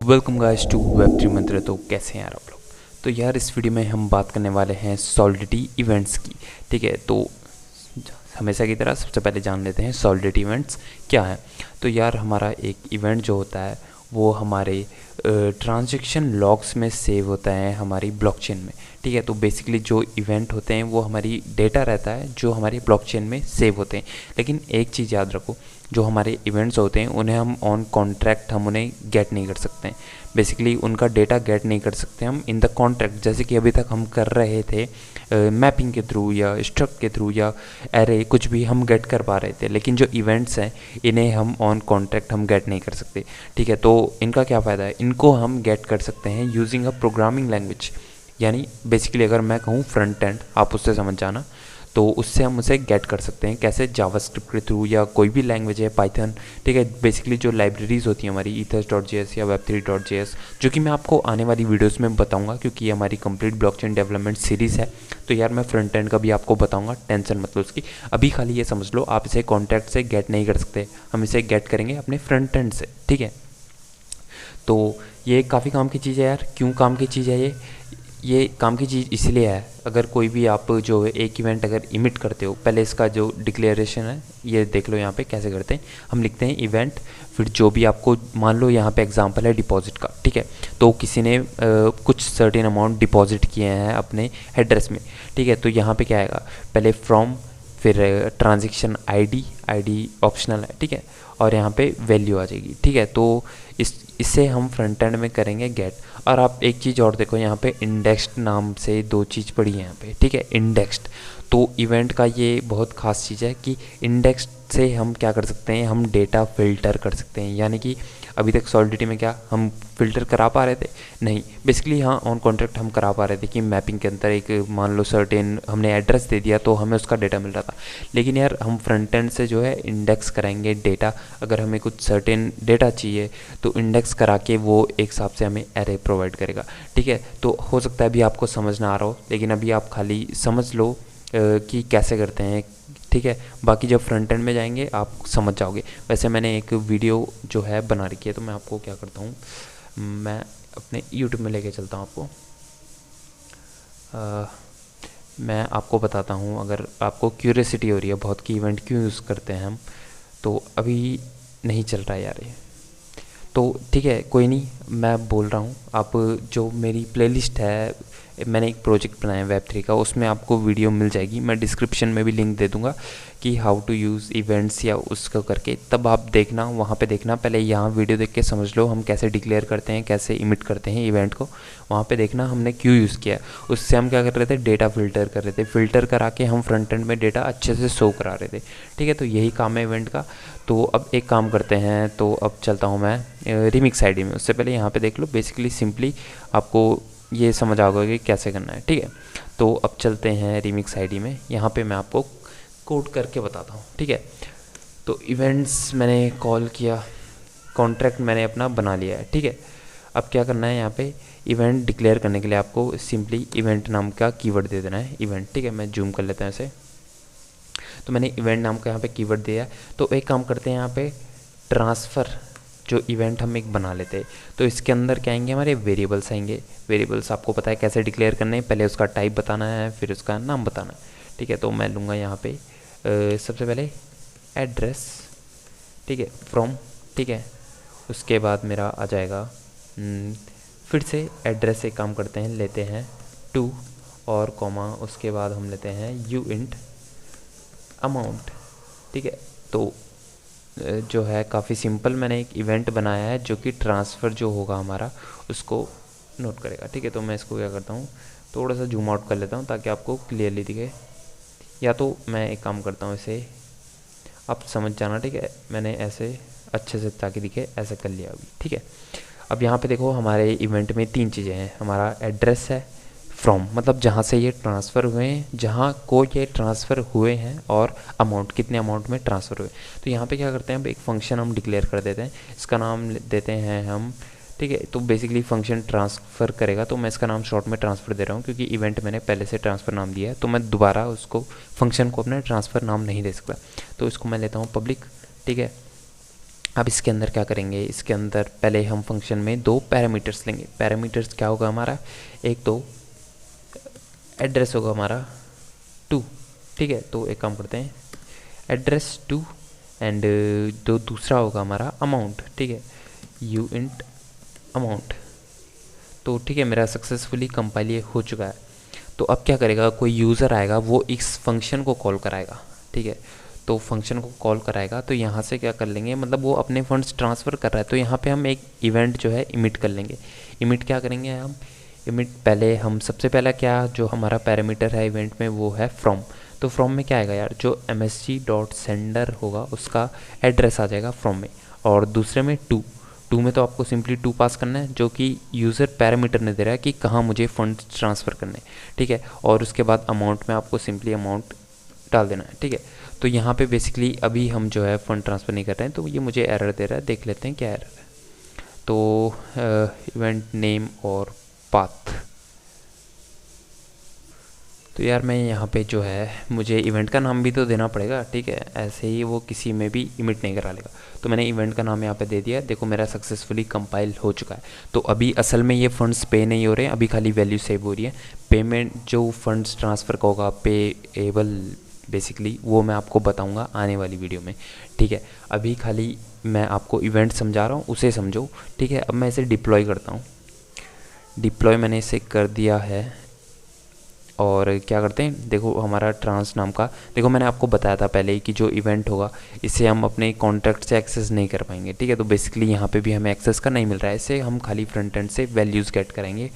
Welcome guys to Web3 मंत्र। तो कैसे हैं यार आप लोग। तो यार इस वीडियो में हम बात करने वाले हैं सॉलिडिटी इवेंट्स की। ठीक है, तो हमेशा की तरह सबसे पहले जान लेते हैं सॉलिडिटी इवेंट्स क्या है। तो यार हमारा एक इवेंट जो होता है वो हमारे ट्रांजैक्शन लॉग्स में सेव होता है हमारी ब्लॉकचेन में। ठीक है, तो बेसिकली जो इवेंट होते हैं वो हमारी डेटा रहता है जो हमारी ब्लॉकचेन में सेव होते हैं। लेकिन एक चीज़ याद रखो, जो हमारे इवेंट्स होते हैं उन्हें हम ऑन कॉन्ट्रैक्ट हम उन्हें गेट नहीं कर सकते हैं। बेसिकली उनका डेटा गेट नहीं कर सकते हम इन द कॉन्ट्रैक्ट, जैसे कि अभी तक हम कर रहे थे मैपिंग के थ्रू या स्ट्रक्ट के थ्रू या एरे कुछ भी हम गेट कर पा रहे थे। लेकिन जो इवेंट्स हैं इन्हें हम ऑन कॉन्ट्रैक्ट हम गेट नहीं कर सकते। ठीक है, तो इनका क्या फ़ायदा है, इनको हम गेट कर सकते हैं यूजिंग अ प्रोग्रामिंग लैंग्वेज। यानी बेसिकली अगर मैं कहूँ फ्रंट एंड, आप उससे समझ जाना, तो उससे हम उसे गेट कर सकते हैं। कैसे? जावास्क्रिप्ट के थ्रू या कोई भी लैंग्वेज है, पाइथन। ठीक है, बेसिकली जो लाइब्रेरीज होती हैं हमारी ethers.js या web3.js, जो कि मैं आपको आने वाली वीडियोस में बताऊंगा क्योंकि ये हमारी कंप्लीट ब्लॉकचेन डेवलपमेंट सीरीज़ है। तो यार मैं फ्रंट एंड का भी आपको बताऊंगा, टेंशन मत लो उसकी। अभी खाली ये समझ लो, आप इसे कॉन्टैक्ट से गेट नहीं कर सकते, हम इसे गेट करेंगे अपने फ्रंट एंड से। ठीक है, तो ये काफ़ी काम की चीज़ है यार। क्यों काम की चीज़ है ये काम की चीज़ इसलिए है, अगर कोई भी आप जो है एक इवेंट अगर इमिट करते हो, पहले इसका जो डिक्लेरेशन है ये देख लो यहाँ पे कैसे करते हैं। हम लिखते हैं इवेंट, फिर जो भी आपको, मान लो यहाँ पे एग्जांपल है डिपॉजिट का। ठीक है, तो किसी ने कुछ सर्टेन अमाउंट डिपॉजिट किए हैं अपने एड्रेस में। ठीक है, तो यहाँ पे क्या आएगा, पहले फ्रॉम, फिर ट्रांजेक्शन आईडी ऑप्शनल है। ठीक है, और यहाँ पे वैल्यू आ जाएगी। ठीक है, तो इससे हम फ्रंट एंड में करेंगे गेट। और आप एक चीज़ और देखो, यहाँ पे इंडेक्स्ड नाम से दो चीज़ पड़ी है यहाँ पे। ठीक है, इंडेक्स्ड, तो इवेंट का ये बहुत खास चीज़ है कि इंडेक्स्ड से हम क्या कर सकते हैं, हम डेटा फिल्टर कर सकते हैं। यानी कि अभी तक सॉलिडिटी में क्या हम फिल्टर करा पा रहे थे? नहीं, बेसिकली हाँ ऑन कॉन्ट्रैक्ट हम करा पा रहे थे कि मैपिंग के अंदर एक मान लो सर्टेन हमने एड्रेस दे दिया तो हमें उसका डेटा मिल रहा था। लेकिन यार हम फ्रंट एंड से जो है इंडेक्स कराएंगे डेटा। अगर हमें कुछ सर्टेन डेटा चाहिए तो इंडेक्स करा के वो एक हिसाब से हमें एरे प्रोवाइड करेगा। ठीक है, तो हो सकता है अभी आपको समझ ना आ रहा हो, लेकिन अभी आप खाली समझ लो कि कैसे करते हैं। ठीक है, बाकी जब फ्रंट एंड में जाएंगे आप समझ जाओगे। वैसे मैंने एक वीडियो जो है बना रखी है, तो मैं आपको क्या करता हूँ, मैं अपने यूट्यूब में लेके चलता हूँ आपको। मैं आपको बताता हूँ, अगर आपको क्यूरियोसिटी हो रही है बहुत कि इवेंट क्यों यूज़ करते हैं हम, तो अभी नहीं चल रहा है यार ये, तो ठीक है कोई नहीं, मैं बोल रहा हूँ। आप जो मेरी प्लेलिस्ट है, मैंने एक प्रोजेक्ट बनाया है Web3 का, उसमें आपको वीडियो मिल जाएगी। मैं डिस्क्रिप्शन में भी लिंक दे दूँगा कि हाउ टू यूज़ इवेंट्स या उसको करके, तब आप देखना, वहाँ पे देखना। पहले यहाँ वीडियो देख के समझ लो हम कैसे डिक्लेयर करते हैं, कैसे इमिट करते हैं इवेंट को। वहाँ पे देखना हमने क्यों यूज़ किया है। उससे हम क्या कर रहे थे, डेटा फिल्टर कर रहे थे, फिल्टर करा के हम फ्रंट एंड में डेटा अच्छे से शो करा रहे थे। ठीक है, तो यही काम है इवेंट का। तो अब एक काम करते हैं, तो अब चलता हूँ मैं रिमिक्स आईडी में। उससे पहले यहाँ पे देख लो, बेसिकली सिंपली आपको ये समझ आ गया कि कैसे करना है। ठीक है, तो अब चलते हैं रिमिक्स आईडी में। यहाँ पे मैं आपको कोड करके बताता हूँ। ठीक है, तो इवेंट्स मैंने कॉल किया, कॉन्ट्रैक्ट मैंने अपना बना लिया है। ठीक है, अब क्या करना है, यहाँ पे इवेंट डिक्लेयर करने के लिए आपको सिंपली इवेंट नाम का कीवर्ड दे देना है, इवेंट। ठीक है, मैं जूम कर लेता हूँ इसे। तो मैंने इवेंट नाम का यहाँ पे कीवर्ड दिया है। तो एक काम करते हैं, यहाँ पे ट्रांसफ़र जो इवेंट हम एक बना लेते हैं, तो इसके अंदर क्या आएंगे, हमारे वेरिएबल्स आएंगे। वेरिएबल्स आपको पता है कैसे डिक्लेयर करने हैं, पहले उसका टाइप बताना है, फिर उसका नाम बताना है। ठीक है, तो मैं लूँगा यहाँ पे सबसे पहले एड्रेस। ठीक है, फ्रॉम। ठीक है, उसके बाद मेरा आ जाएगा फिर से एड्रेस से काम करते हैं, लेते हैं टू और कॉमा, उसके बाद हम लेते हैं यू इंट अमाउंट। ठीक है, तो जो है काफ़ी सिंपल मैंने एक इवेंट बनाया है जो कि ट्रांसफ़र जो होगा हमारा उसको नोट करेगा। ठीक है, तो मैं इसको क्या करता हूँ, थोड़ा सा जूम आउट कर लेता हूँ ताकि आपको क्लियरली दिखे, या तो मैं एक काम करता हूँ, इसे आप समझ जाना। ठीक है, मैंने ऐसे अच्छे से ताकि दिखे ऐसे कर लिया अभी। ठीक है, अब यहाँ पे देखो हमारे इवेंट में तीन चीज़ें हैं, हमारा एड्रेस है, फ्रॉम मतलब जहाँ से ये ट्रांसफ़र हुए हैं, जहाँ को ये ट्रांसफ़र हुए हैं, और अमाउंट कितने अमाउंट में ट्रांसफ़र हुए। तो यहाँ पे क्या करते हैं, अब एक फ़ंक्शन हम डिक्लेयर कर देते हैं, इसका नाम देते हैं हम। ठीक है, तो बेसिकली फ़ंक्शन ट्रांसफ़र करेगा, तो मैं इसका नाम शॉर्ट में ट्रांसफ़र दे रहा हूँ क्योंकि इवेंट मैंने पहले से ट्रांसफ़र नाम दिया है, तो मैं दोबारा उसको फंक्शन को अपने ट्रांसफ़र नाम नहीं दे सकता। तो इसको मैं लेता हूँ पब्लिक। ठीक है, अब इसके अंदर क्या करेंगे, इसके अंदर पहले हम फंक्शन में दो पैरामीटर्स लेंगे। पैरामीटर्स क्या होगा हमारा, एक तो एड्रेस होगा हमारा 2, ठीक है। तो एक काम करते हैं, एड्रेस 2 एंड जो दूसरा होगा हमारा अमाउंट, ठीक है, यू इंट अमाउंट। तो ठीक है, मेरा सक्सेसफुली कंपाइल ये हो चुका है। तो अब क्या करेगा, कोई यूज़र आएगा वो इस फंक्शन को कॉल कराएगा, ठीक है। तो फंक्शन को कॉल कराएगा तो यहाँ से क्या कर लेंगे, मतलब वो अपने फंड्स ट्रांसफ़र कर रहा है तो यहाँ पे हम एक इवेंट जो है इमिट कर लेंगे। इमिट क्या करेंगे हम, इमिट पहले हम सबसे पहला क्या जो हमारा पैरामीटर है इवेंट में वो है फ्रॉम। तो फ्रॉम में क्या आएगा यार, जो msg.sender होगा उसका एड्रेस आ जाएगा फ्रॉम में। और दूसरे में टू में तो आपको सिंपली 2 पास करना है जो कि यूज़र पैरामीटर ने दे रहा है कि कहाँ मुझे फंड ट्रांसफ़र करने, ठीक है। और उसके बाद अमाउंट में आपको सिंपली अमाउंट डाल देना है, ठीक है। तो यहाँ पे बेसिकली अभी हम जो है फ़ंड ट्रांसफ़र नहीं कर रहे हैं तो ये मुझे एरर दे रहा है, देख लेते हैं क्या एरर है। तो इवेंट नेम और पाथ, तो यार मैं यहाँ पे जो है मुझे इवेंट का नाम भी तो देना पड़ेगा, ठीक है, ऐसे ही वो किसी में भी इमिट नहीं करा लेगा। तो मैंने इवेंट का नाम यहाँ पे दे दिया, देखो मेरा सक्सेसफुली कंपाइल हो चुका है। तो अभी असल में ये फ़ंड्स पे नहीं हो रहे हैं, अभी खाली वैल्यू सेव हो रही है। पेमेंट जो फंड्स ट्रांसफ़र का होगा पेएबल बेसिकली वो मैं आपको बताऊँगा आने वाली वीडियो में, ठीक है। अभी खाली मैं आपको इवेंट समझा रहा हूँ, उसे समझो, ठीक है। अब मैं इसे डिप्लॉय करता हूँ, डिप्लॉय मैंने इसे कर दिया है। और क्या करते हैं, देखो हमारा ट्रांस नाम का, देखो मैंने आपको बताया था पहले ही कि जो इवेंट होगा इसे हम अपने कॉन्टैक्ट से एक्सेस नहीं कर पाएंगे, ठीक है। तो बेसिकली यहाँ पे भी हमें एक्सेस का नहीं मिल रहा है, इसे हम खाली फ्रंट एंड से वैल्यूज़ गेट करेंगे।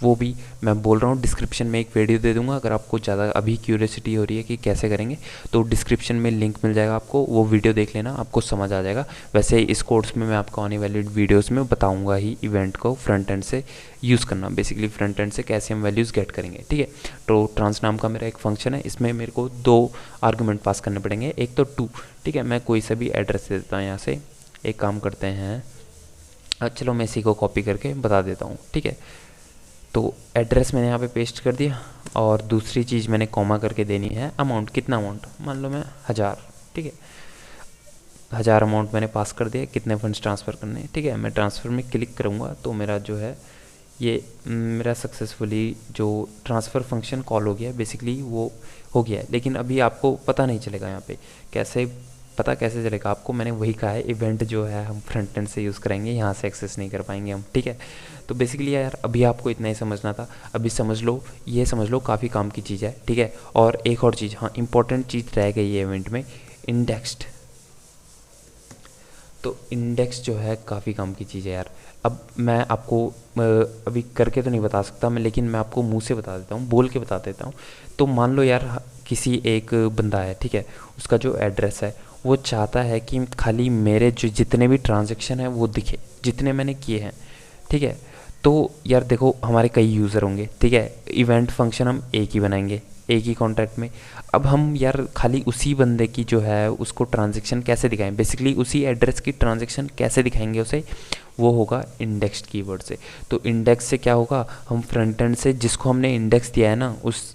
वो भी मैं बोल रहा हूँ डिस्क्रिप्शन में एक वीडियो दे दूंगा, अगर आपको ज़्यादा अभी क्यूरियोसिटी हो रही है कि कैसे करेंगे तो डिस्क्रिप्शन में लिंक मिल जाएगा आपको, वो वीडियो देख लेना, आपको समझ आ जाएगा। वैसे इस कोर्स में मैं आपको आने वाली वीडियोस में बताऊंगा ही इवेंट को फ्रंट एंड से यूज़ करना, बेसिकली फ्रंट एंड से कैसे हम वैल्यूज़ गेट करेंगे, ठीक है। तो ट्रांस नाम का मेरा एक फंक्शन है, इसमें मेरे को 2 आर्गूमेंट पास करने पड़ेंगे, एक तो 2, ठीक है। मैं कोई सा भी एड्रेस दे देता हूँ यहाँ से, एक काम करते हैं, चलो मैं इसी को कॉपी करके बता देता हूँ, ठीक है। तो एड्रेस मैंने यहाँ पे पेस्ट कर दिया और दूसरी चीज़ मैंने कॉमा करके देनी है अमाउंट, कितना अमाउंट, मान लो मैं 1000, ठीक है, 1000 अमाउंट मैंने पास कर दिया, कितने फंड्स ट्रांसफ़र करने हैं, ठीक है। मैं ट्रांसफ़र में क्लिक करूँगा तो मेरा जो है ये मेरा सक्सेसफुली जो ट्रांसफ़र फंक्शन कॉल हो गया है, बेसिकली वो हो गया है। लेकिन अभी आपको पता नहीं चलेगा यहाँ पे कैसे पता कैसे चलेगा आपको, मैंने वही कहा है इवेंट जो है हम फ्रंट एंड से यूज़ करेंगे, यहाँ से एक्सेस नहीं कर पाएंगे हम, ठीक है। तो बेसिकली यार अभी आपको इतना ही समझना था, अभी समझ लो, ये समझ लो, काफ़ी काम की चीज़ है, ठीक है। और एक और चीज़, हाँ इंपॉर्टेंट चीज़ रह गई है इवेंट में, इंडेक्स्ड। तो इंडेक्स जो है काफ़ी काम की चीज़ है यार। अब मैं आपको अभी करके तो नहीं बता सकता मैं, लेकिन मैं आपको मुंह से बता देता हूँ, बोल के बता देता हूँ। तो मान लो यार किसी एक बंदा है, ठीक है, उसका जो एड्रेस है वो चाहता है कि खाली मेरे जो जितने भी ट्रांजैक्शन हैं वो दिखे, जितने मैंने किए हैं, ठीक है। तो यार देखो हमारे कई यूज़र होंगे, ठीक है, इवेंट फंक्शन हम एक ही बनाएंगे एक ही कॉन्ट्रैक्ट में। अब हम यार खाली उसी बंदे की जो है उसको ट्रांजैक्शन कैसे दिखाएं, बेसिकली उसी एड्रेस की ट्रांजैक्शन कैसे दिखाएंगे उसे, वो होगा इंडेक्स्ड कीवर्ड से। तो इंडेक्स से क्या होगा, हम फ्रंट एंड से जिसको हमने इंडेक्स दिया है ना उस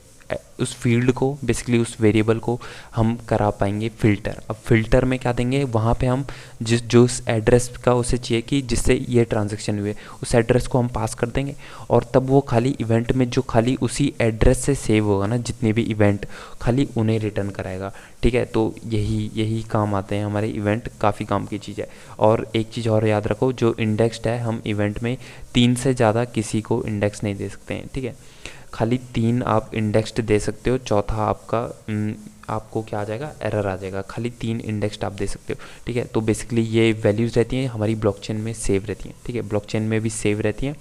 फील्ड को, बेसिकली उस वेरिएबल को हम करा पाएंगे फ़िल्टर। अब फ़िल्टर में क्या देंगे, वहाँ पे हम जो उस एड्रेस का उसे चाहिए कि जिससे ये ट्रांजैक्शन हुए उस एड्रेस को हम पास कर देंगे, और तब वो खाली इवेंट में जो खाली उसी एड्रेस से सेव होगा ना जितने भी इवेंट, खाली उन्हें रिटर्न कराएगा, ठीक है। तो यही काम आते हैं हमारे इवेंट, काफ़ी काम की चीज़ है। और एक चीज़ और याद रखो, जो इंडेक्स्ड है हम इवेंट में 3 से ज़्यादा किसी को इंडेक्स नहीं दे सकते हैं, ठीक है। खाली 3 आप इंडेक्स्ड दे सकते हो, चौथा आपको क्या आ जाएगा, एरर आ जाएगा। खाली 3 इंडेक्स्ड आप दे सकते हो, ठीक है। तो बेसिकली ये वैल्यूज़ रहती हैं हमारी ब्लॉकचेन में सेव रहती हैं, ठीक है, ब्लॉकचेन में भी सेव रहती हैं,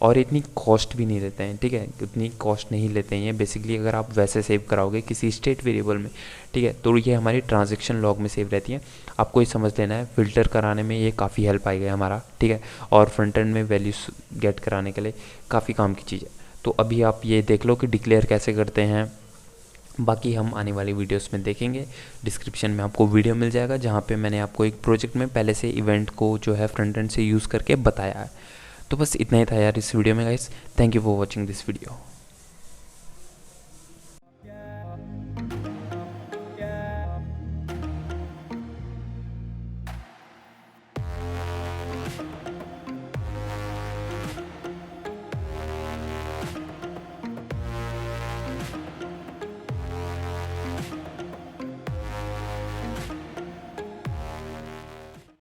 और इतनी कॉस्ट भी नहीं लेते हैं, ठीक है, उतनी कॉस्ट नहीं लेते हैं ये बेसिकली, अगर आप वैसे सेव कराओगे किसी स्टेट वेरिएबल में, ठीक है। तो ये हमारी ट्रांजैक्शन लॉग में सेव रहती है, आपको ये समझ लेना है। फ़िल्टर कराने में ये काफ़ी हेल्प आएगा हमारा, ठीक है, और फ्रंट एंड में वैल्यूज गेट कराने के लिए काफ़ी काम की चीज़ है। तो अभी आप ये देख लो कि डिक्लेयर कैसे करते हैं, बाकी हम आने वाली वीडियोस में देखेंगे। डिस्क्रिप्शन में आपको वीडियो मिल जाएगा जहाँ पे मैंने आपको एक प्रोजेक्ट में पहले से इवेंट को जो है फ्रंट एंड से यूज़ करके बताया है। तो बस इतना ही था यार इस वीडियो में guys, thank you for watching this video.